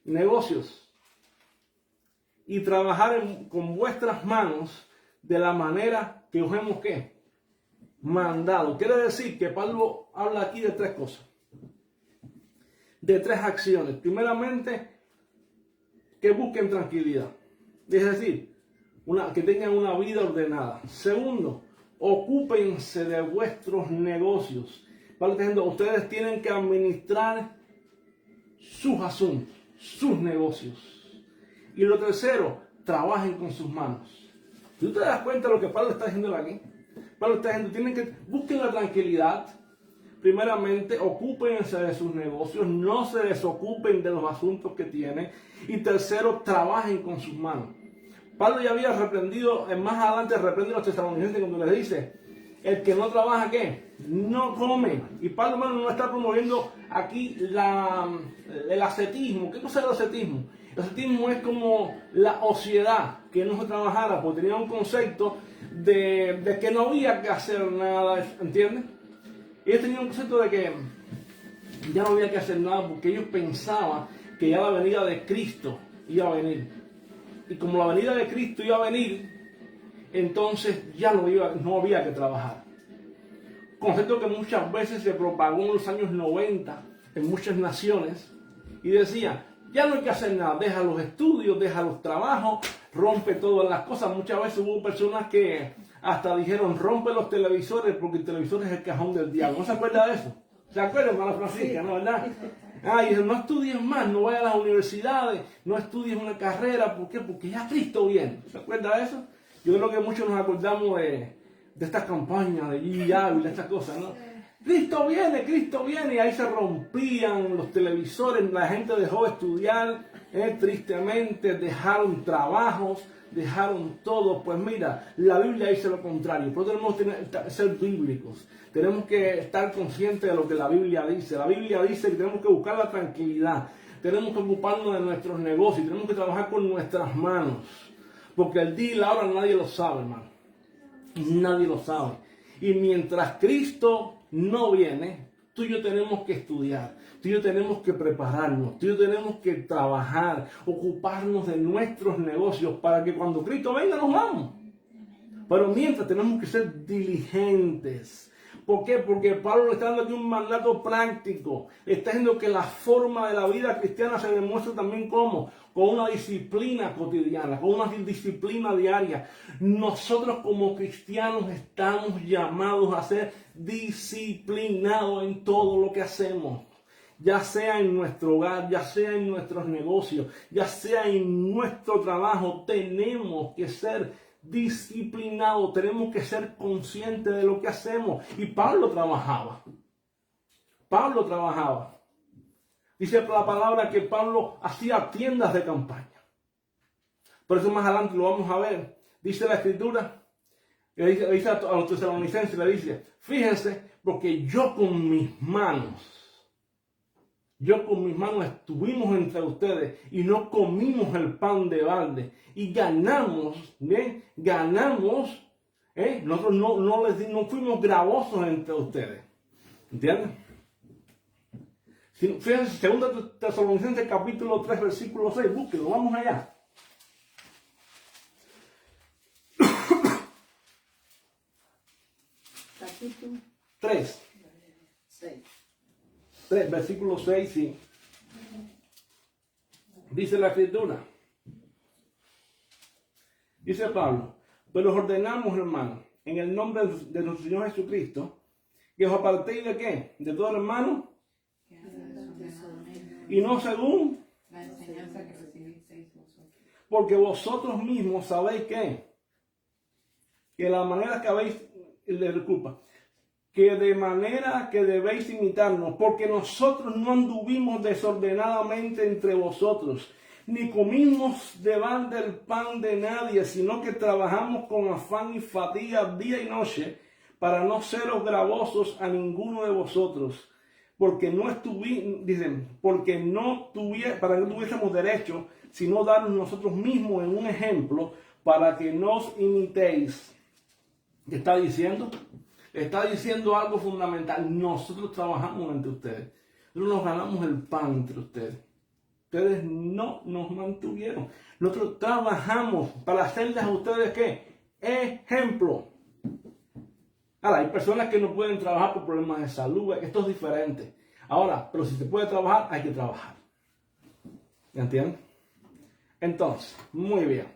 Negocios. Y trabajar con vuestras manos de la manera que os hemos ¿qué? Mandado. Quiere decir que Pablo habla aquí de tres cosas. De tres acciones. Primeramente, que busquen tranquilidad. Es decir, que tengan una vida ordenada. Segundo, ocúpense de vuestros negocios. Pablo está diciendo, ustedes tienen que administrar sus asuntos, sus negocios. Y lo tercero, trabajen con sus manos. ¿Tú te das cuenta de lo que Pablo está diciendo aquí? Pablo está diciendo, busquen la tranquilidad. Primeramente, ocúpense de sus negocios, no se desocupen de los asuntos que tienen. Y tercero, trabajen con sus manos. Pablo ya había reprendido, más adelante reprende a los tesalonicenses cuando les dice, el que no trabaja, ¿qué? No come. Y Pablo, hermano, no está promoviendo aquí el ascetismo. ¿Qué cosa es el ascetismo? El ascetismo es como la ociedad, que no se trabajara, porque tenía un concepto de que no había que hacer nada, ¿entiendes? Ellos tenían un concepto de que ya no había que hacer nada porque ellos pensaban que ya la venida de Cristo iba a venir. Y como la venida de Cristo iba a venir, entonces ya no había que trabajar. Concepto que muchas veces se propagó en los años 90 en muchas naciones y decía, ya no hay que hacer nada, deja los estudios, deja los trabajos, rompe todas las cosas. Muchas veces hubo personas que hasta dijeron, rompe los televisores porque el televisor es el cajón del diablo. ¿No se acuerda de eso? ¿Se acuerdan, hermana Francisca? ¿No, verdad? Y no estudies más, no vayas a las universidades, no estudies una carrera. ¿Por qué? Porque ya Cristo viene. ¿Se acuerda de eso? Yo creo que muchos nos acordamos de estas campañas de Gigi Ávila, de estas cosas, ¿no? Cristo viene, y ahí se rompían los televisores, la gente dejó de estudiar, tristemente, dejaron trabajos, dejaron todo. Pues mira, la Biblia dice lo contrario, pero tenemos que ser bíblicos, tenemos que estar conscientes de lo que la Biblia dice. La Biblia dice que tenemos que buscar la tranquilidad, tenemos que ocuparnos de nuestros negocios, tenemos que trabajar con nuestras manos, porque el día y la hora nadie lo sabe, hermano, nadie lo sabe. Y mientras Cristo no viene, tú y yo tenemos que estudiar, tú y yo tenemos que prepararnos, tú y yo tenemos que trabajar, ocuparnos de nuestros negocios para que cuando Cristo venga nos vamos. Pero mientras tenemos que ser diligentes. ¿Por qué? Porque Pablo le está dando aquí un mandato práctico. Está diciendo que la forma de la vida cristiana se demuestra también como con una disciplina cotidiana, con una disciplina diaria. Nosotros como cristianos estamos llamados a ser disciplinados en todo lo que hacemos. Ya sea en nuestro hogar, ya sea en nuestros negocios, ya sea en nuestro trabajo, tenemos que ser disciplinados, tenemos que ser conscientes de lo que hacemos. Y Pablo trabajaba. Pablo trabajaba. Dice la palabra que Pablo hacía tiendas de campaña. Por eso más adelante lo vamos a ver. Dice la Escritura, le dice a los tesalonicenses, le dice, fíjense, porque yo con mis manos estuvimos entre ustedes y no comimos el pan de balde. Y ganamos, ¿bien? Ganamos, nosotros no fuimos gravosos entre ustedes. ¿Entienden? Fíjense, 2 Tesalonicenses capítulo 3, versículo 6, búsquenlo, vamos allá. Capítulo 3, 6. versículo 6, sí. Dice la Escritura. Dice Pablo, pero os ordenamos, hermanos, en el nombre de nuestro Señor Jesucristo, que os apartéis de qué? De todo hermano, y no según la enseñanza que recibisteis vosotros. porque vosotros mismos sabéis que la manera que habéis, disculpa, que de manera que debéis imitarnos, porque nosotros no anduvimos desordenadamente entre vosotros, ni comimos de balde el pan de nadie, sino que trabajamos con afán y fatiga día y noche, para no seros gravosos a ninguno de vosotros, porque para que no tuviésemos derecho, sino darnos nosotros mismos en un ejemplo, para que nos imitéis. ¿Qué está diciendo? Está diciendo algo fundamental. Nosotros trabajamos entre ustedes. Nosotros nos ganamos el pan entre ustedes. Ustedes no nos mantuvieron. Nosotros trabajamos para hacerles a ustedes ¿qué? Ejemplo. Ahora, hay personas que no pueden trabajar por problemas de salud. Esto es diferente. Ahora, pero si se puede trabajar, hay que trabajar. ¿Me entienden? Entonces, muy bien.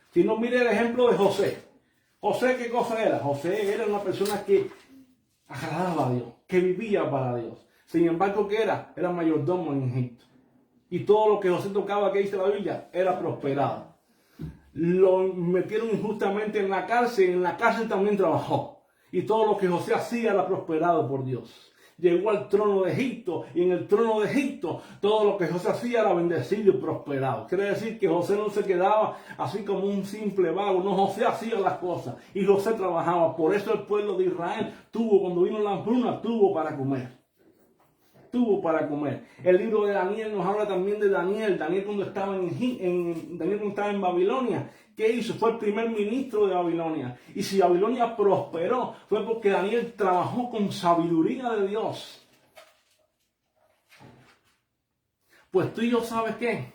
Si no, mire el ejemplo de José. José, ¿qué cosa era? José era una persona que agradaba a Dios, que vivía para Dios. Sin embargo, ¿qué era? Era mayordomo en Egipto. Y todo lo que José tocaba, que dice la Biblia, era prosperado. Lo metieron injustamente en la cárcel también trabajó. Y todo lo que José hacía era prosperado por Dios. Llegó al trono de Egipto, y en el trono de Egipto todo lo que José hacía era bendecido y prosperado. Quiere decir que José no se quedaba así como un simple vago, no, José hacía las cosas y José trabajaba. Por eso el pueblo de Israel cuando vino la hambruna, tuvo para comer. Tuvo para comer. El libro de Daniel nos habla también de Daniel. Daniel cuando estaba en Babilonia, ¿qué hizo? Fue el primer ministro de Babilonia. Y si Babilonia prosperó, fue porque Daniel trabajó con sabiduría de Dios. Pues tú y yo, ¿sabes qué?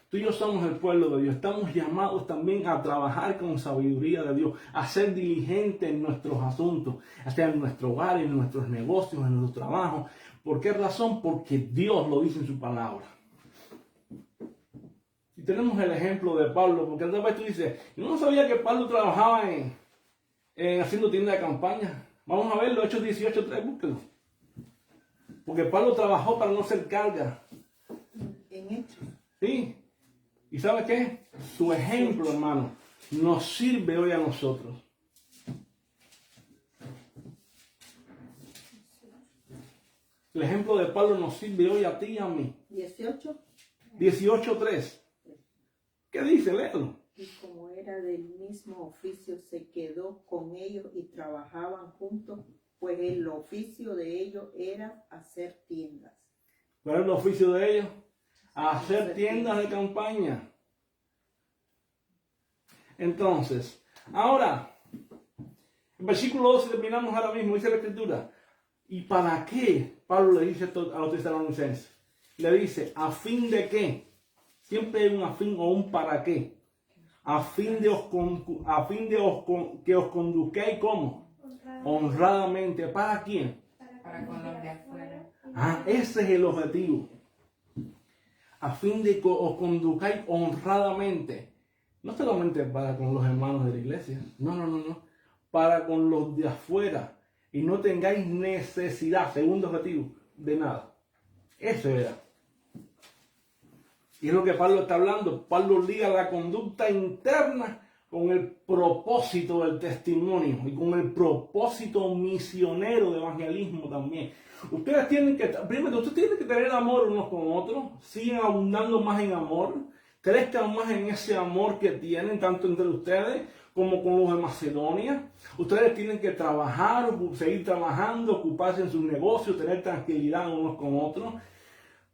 Tú y yo somos el pueblo de Dios. Estamos llamados también a trabajar con sabiduría de Dios, a ser diligentes en nuestros asuntos, sea en nuestro hogar, en nuestros negocios, en nuestro trabajo. ¿Por qué razón? Porque Dios lo dice en su palabra. Y tenemos el ejemplo de Pablo, porque otra vez tú dices, yo no sabía que Pablo trabajaba en haciendo tienda de campaña. Vamos a verlo, Hechos 18:3, búsquelo. Porque Pablo trabajó para no ser carga. En Hechos. Sí. ¿Y sabe qué? Su ejemplo, hermano, nos sirve hoy a nosotros. El ejemplo de Pablo nos sirve hoy a ti y a mí. 18. 18:3. ¿Qué dice? Léelo. Y como era del mismo oficio, se quedó con ellos y trabajaban juntos, pues el oficio de ellos era hacer tiendas. ¿Cuál es el oficio de ellos? Hacer tiendas de campaña. Entonces, ahora, en versículo 12 terminamos ahora mismo, dice la Escritura. ¿Y para qué? Pablo le dice a los tesalonicenses. Le dice, ¿a fin de qué? Siempre hay un a fin o un para qué. A fin de que os conduzcáis ¿cómo? Honradamente. ¿Para quién? Para con los de afuera. Ese es el objetivo. A fin de que os conduzcáis honradamente. No solamente para con los hermanos de la iglesia. No. Para con los de afuera. Y no tengáis necesidad, segundo objetivo, de nada. Eso era. Y es lo que Pablo está hablando. Pablo liga la conducta interna con el propósito del testimonio y con el propósito misionero de evangelismo también. Ustedes tienen que, primero, ustedes tienen que tener amor unos con otros, sigan abundando más en amor, crezcan más en ese amor que tienen tanto entre ustedes como con los de Macedonia. Ustedes tienen que trabajar, seguir trabajando, ocuparse en sus negocios, tener tranquilidad unos con otros,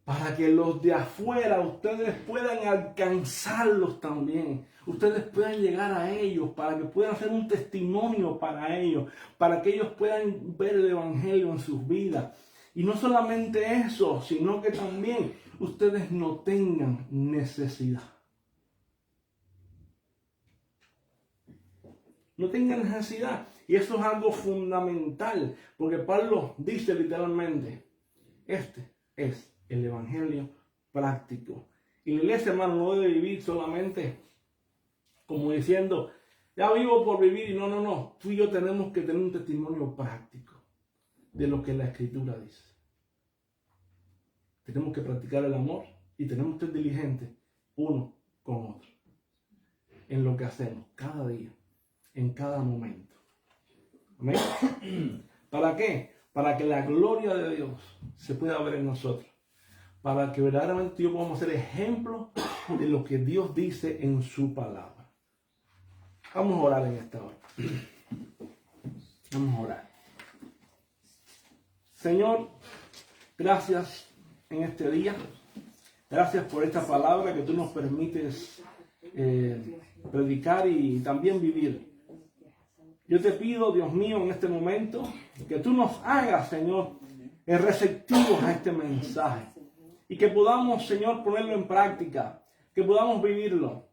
para que los de afuera ustedes puedan alcanzarlos también. Ustedes puedan llegar a ellos, para que puedan hacer un testimonio para ellos, para que ellos puedan ver el Evangelio en sus vidas. Y no solamente eso, sino que también ustedes no tengan necesidad. No tengan necesidad. Y eso es algo fundamental, porque Pablo dice literalmente, este es el Evangelio práctico. Y la iglesia, hermano, no debe vivir solamente como diciendo, ya vivo por vivir. Y no. Tú y yo tenemos que tener un testimonio práctico de lo que la Escritura dice. Tenemos que practicar el amor y tenemos que ser diligentes uno con otro en lo que hacemos cada día, en cada momento. Amén. ¿Para qué? Para que la gloria de Dios se pueda ver en nosotros. Para que verdaderamente yo podamos ser ejemplo de lo que Dios dice en su palabra. Vamos a orar en esta hora. Vamos a orar. Señor, gracias en este día. Gracias por esta palabra que tú nos permites predicar y también vivir. Yo te pido, Dios mío, en este momento, que tú nos hagas, Señor, receptivos a este mensaje. Y que podamos, Señor, ponerlo en práctica. Que podamos vivirlo.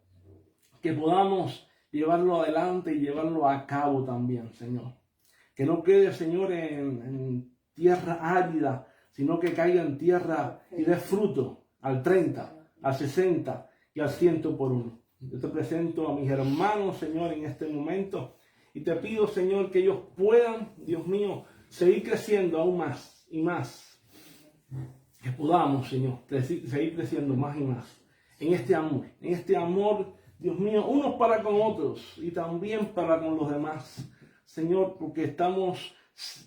Que podamos llevarlo adelante y llevarlo a cabo también, Señor. Que no quede, Señor, en tierra árida, sino que caiga en tierra y dé fruto al 30, al 60 y al 100 por uno. Yo te presento a mis hermanos, Señor, en este momento. Y te pido, Señor, que ellos puedan, Dios mío, seguir creciendo aún más y más. Que podamos, Señor, seguir creciendo más y más en este amor, Dios mío, unos para con otros y también para con los demás. Señor, porque estamos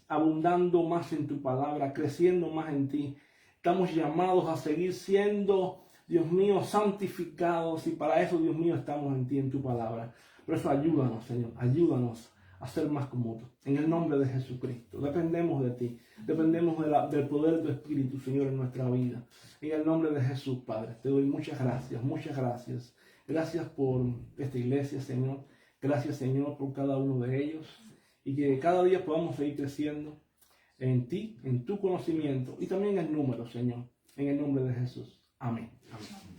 abundando más en tu palabra, creciendo más en ti. Estamos llamados a seguir siendo, Dios mío, santificados, y para eso, Dios mío, estamos en ti, en tu palabra. Por eso ayúdanos, Señor, ayúdanos a ser más como tú. En el nombre de Jesucristo. Dependemos de ti. Dependemos del poder de tu Espíritu, Señor, en nuestra vida. En el nombre de Jesús, Padre, te doy muchas gracias, muchas gracias. Gracias por esta iglesia, Señor. Gracias, Señor, por cada uno de ellos. Y que cada día podamos seguir creciendo en ti, en tu conocimiento y también en número, Señor. En el nombre de Jesús. Amén. Amén.